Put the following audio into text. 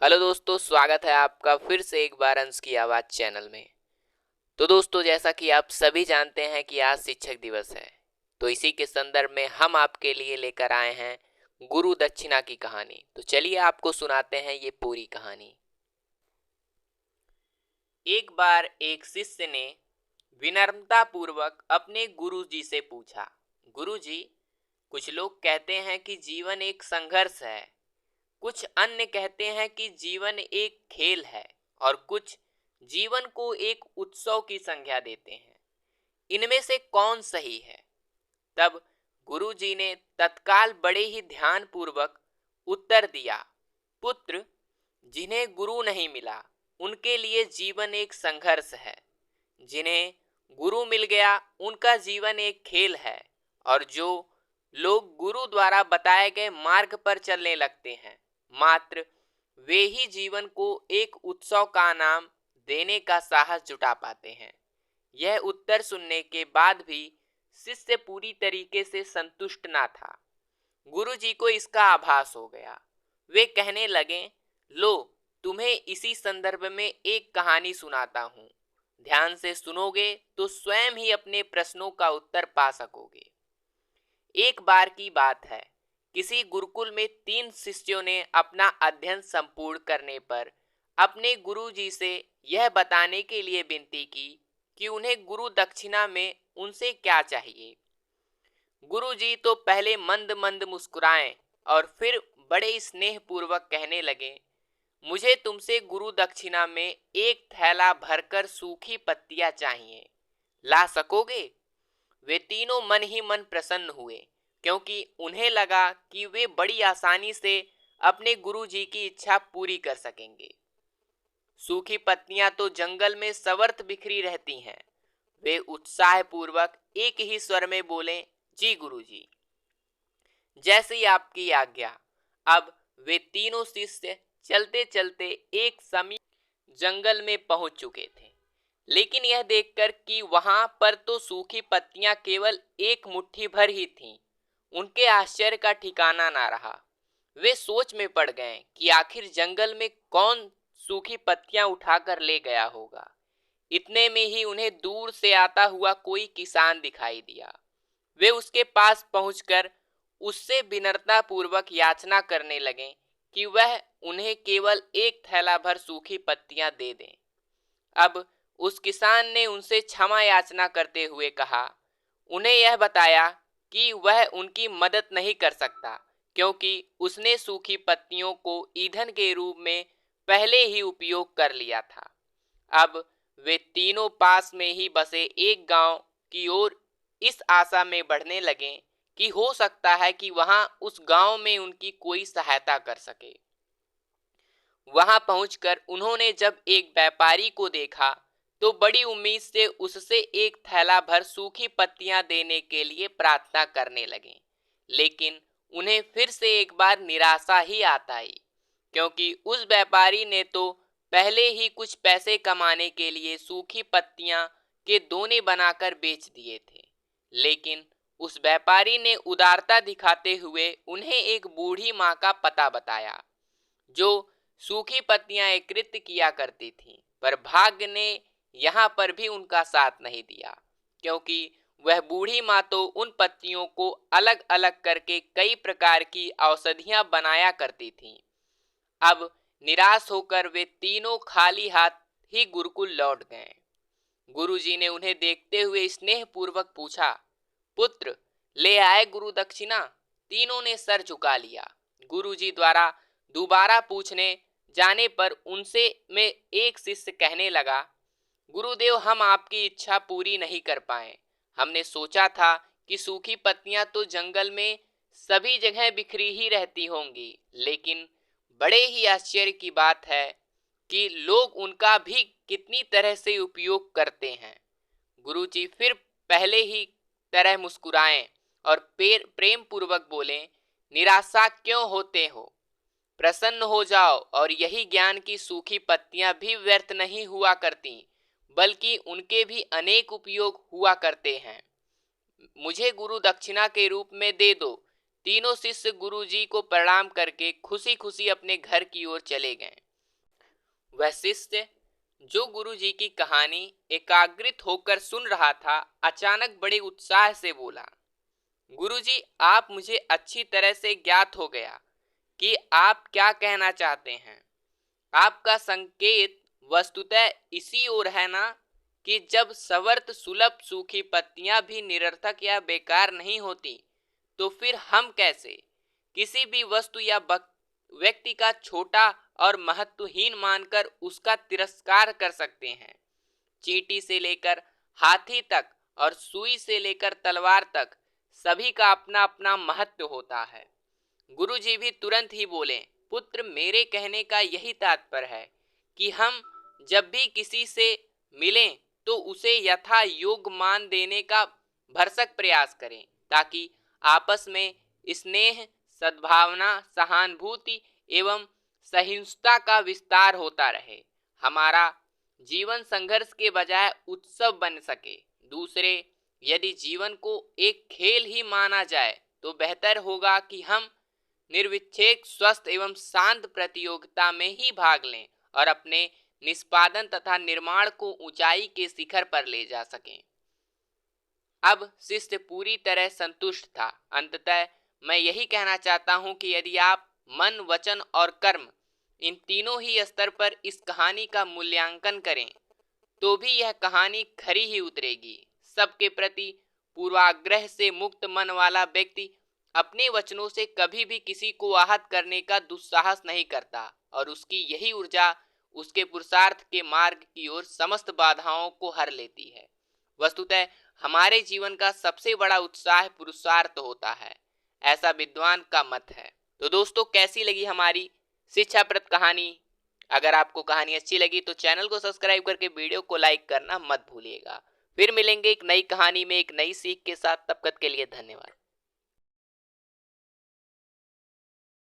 Hello दोस्तों, स्वागत है आपका फिर से एक बार अंश की आवाज़ चैनल में। तो दोस्तों, जैसा कि आप सभी जानते हैं कि आज शिक्षक दिवस है, तो इसी के संदर्भ में हम आपके लिए लेकर आए हैं गुरु दक्षिणा की कहानी। तो चलिए आपको सुनाते हैं ये पूरी कहानी। एक बार एक शिष्य ने विनम्रता पूर्वक अपने गुरुजी से पूछा, गुरुजी, कुछ लोग कहते हैं कि जीवन एक संघर्ष है, कुछ अन्य कहते हैं कि जीवन एक खेल है और कुछ जीवन को एक उत्सव की संज्ञा देते हैं। इनमें से कौन सही है? तब गुरुजी ने तत्काल बड़े ही ध्यान पूर्वक उत्तर दिया, पुत्र, जिन्हें गुरु नहीं मिला उनके लिए जीवन एक संघर्ष है। जिन्हें गुरु मिल गया उनका जीवन एक खेल है। और जो लोग गुरु द्वारा बताए गए मार्ग पर चलने लगते हैं, मात्र वे ही जीवन को एक उत्सव का नाम देने का साहस जुटा पाते हैं। यह उत्तर सुनने के बाद भी शिष्य पूरी तरीके से संतुष्ट ना था। गुरुजी को इसका आभास हो गया। वे कहने लगे, लो, तुम्हें इसी संदर्भ में एक कहानी सुनाता हूँ। ध्यान से सुनोगे तो स्वयं ही अपने प्रश्नों का उत्तर पा सकोगे। एक बार की बात है, किसी गुरुकुल में 3 शिष्यों ने अपना अध्ययन संपूर्ण करने पर अपने गुरुजी से यह बताने के लिए विनती की कि उन्हें गुरु दक्षिणा में उनसे क्या चाहिए। गुरुजी तो पहले मंद मंद मुस्कुराए और फिर बड़े स्नेह पूर्वक कहने लगे, मुझे तुमसे गुरु दक्षिणा में एक थैला भरकर सूखी पत्तियां चाहिए, ला सकोगे? वे तीनों मन ही मन प्रसन्न हुए, क्योंकि उन्हें लगा कि वे बड़ी आसानी से अपने गुरुजी की इच्छा पूरी कर सकेंगे। सूखी पत्तियां तो जंगल में सर्वत्र बिखरी रहती हैं। वे उत्साह पूर्वक एक ही स्वर में बोले, जी गुरुजी, जैसी आपकी आज्ञा। अब वे तीनों शिष्य चलते चलते एक समीप जंगल में पहुंच चुके थे, लेकिन यह देखकर कि वहां पर तो सूखी पत्तियां केवल एक मुट्ठी भर ही थीं, उनके आश्चर्य का ठिकाना ना रहा। वे सोच में पड़ गए कि आखिर जंगल में कौन सूखी पत्तियां उठाकर ले गया होगा। इतने में ही उन्हें दूर से आता हुआ कोई किसान दिखाई दिया। वे उसके पास पहुंचकर उससे विनम्रता पूर्वक याचना करने लगे कि वह उन्हें केवल एक थैला भर सूखी पत्तियां दे दें। अब उस किसान ने उनसे क्षमा याचना करते हुए कहा, उन्हें यह बताया कि वह उनकी मदद नहीं कर सकता, क्योंकि उसने सूखी पत्तियों को ईंधन के रूप में पहले ही उपयोग कर लिया था। अब वे तीनों पास में ही बसे एक गांव की ओर इस आशा में बढ़ने लगे कि हो सकता है कि वहां उस गांव में उनकी कोई सहायता कर सके। वहां पहुंचकर उन्होंने जब एक व्यापारी को देखा तो बड़ी उम्मीद से उससे एक थैला भर सूखी पत्तियां देने के लिए प्रार्थना करने लगे। लेकिन उन्हें फिर से एक बार निराशा ही आता आई, क्योंकि उस व्यापारी ने तो पहले ही कुछ पैसे कमाने के लिए सूखी पत्तियां के दोने बनाकर बेच दिए थे। लेकिन उस व्यापारी ने उदारता दिखाते हुए उन्हें एक बूढ़ी माँ का पता बताया, जो सूखी पत्तियां एकत्रित किया करती थीं। पर भाग्य ने यहाँ पर भी उनका साथ नहीं दिया, क्योंकि वह बूढ़ी माँ तो उन पत्तियों को अलग अलग करके कई प्रकार की औषधियां बनाया करती थीं। अब निराश होकर वे तीनों खाली हाथ ही गुरुकुल लौट गए। गुरुजी ने उन्हें देखते हुए स्नेह पूर्वक पूछा, पुत्र, ले आए गुरु दक्षिणा? तीनों ने सर झुका लिया। गुरुजी द्वारा दोबारा पूछने जाने पर उनसे में एक शिष्य कहने लगा, गुरुदेव, हम आपकी इच्छा पूरी नहीं कर पाए। हमने सोचा था कि सूखी पत्तियां तो जंगल में सभी जगह बिखरी ही रहती होंगी, लेकिन बड़े ही आश्चर्य की बात है कि लोग उनका भी कितनी तरह से उपयोग करते हैं। गुरुजी फिर पहले ही तरह मुस्कुराए और प्रेम पूर्वक बोले, निराशा क्यों होते हो? प्रसन्न हो जाओ, और यही ज्ञान की सूखी पत्तियां भी व्यर्थ नहीं हुआ करती, बल्कि उनके भी अनेक उपयोग हुआ करते हैं। मुझे गुरु दक्षिणा के रूप में दे दो। तीनों शिष्य गुरुजी को प्रणाम करके खुशी खुशी अपने घर की ओर चले गए। वह शिष्य जो गुरुजी की कहानी एकाग्रित होकर सुन रहा था, अचानक बड़े उत्साह से बोला, गुरुजी, आप मुझे अच्छी तरह से ज्ञात हो गया कि आप क्या कहना चाहते हैं। आपका संकेत वस्तुतः इसी ओर है ना, कि जब सवर्त सुलभ सूखी पत्तियां भी निरर्थक या बेकार नहीं होती, तो फिर हम कैसे किसी भी वस्तु या व्यक्ति का छोटा और महत्वहीन मानकर उसका तिरस्कार कर सकते हैं। चींटी से लेकर हाथी तक और सुई से लेकर तलवार तक सभी का अपना अपना महत्व होता है। गुरुजी भी तुरंत ही बोले, पुत्र, मेरे कहने का यही तात्पर्य है कि हम जब भी किसी से मिलें तो उसे यथा योग्य मान देने का भरसक प्रयास करें, ताकि आपस में स्नेह, सद्भावना, सहानुभूति एवं सहिष्णुता का विस्तार होता रहे। हमारा जीवन संघर्ष के बजाय उत्सव बन सके। दूसरे, यदि जीवन को एक खेल ही माना जाए तो बेहतर होगा कि हम निर्विक्षेप, स्वस्थ एवं शांत प्रतियोगिता में ही भाग लें और अपने निष्पादन तथा निर्माण को ऊंचाई के शिखर पर ले जा सकें। अब शिष्य पूरी तरह संतुष्ट था। अंततः मैं यही कहना चाहता हूं कि यदि आप मन, वचन और कर्म, इन तीनों ही स्तर पर इस कहानी का मूल्यांकन करें तो भी यह कहानी खरी ही उतरेगी। सबके प्रति पूर्वाग्रह से मुक्त मन वाला व्यक्ति अपने वचनों से कभी भी किसी को आहत करने का दुस्साहस नहीं करता, और उसकी यही ऊर्जा उसके पुरुषार्थ के मार्ग की ओर समस्त बाधाओं को हर लेती है। वस्तुतः हमारे जीवन का सबसे बड़ा उत्साह पुरुषार्थ होता है, ऐसा विद्वान का मत है। तो दोस्तों, कैसी लगी हमारी शिक्षाप्रद कहानी? अगर आपको कहानी अच्छी लगी तो चैनल को सब्सक्राइब करके वीडियो को लाइक करना मत भूलिएगा। फिर मिलेंगे एक नई कहानी में एक नई सीख के साथ। तब तक के लिए धन्यवाद।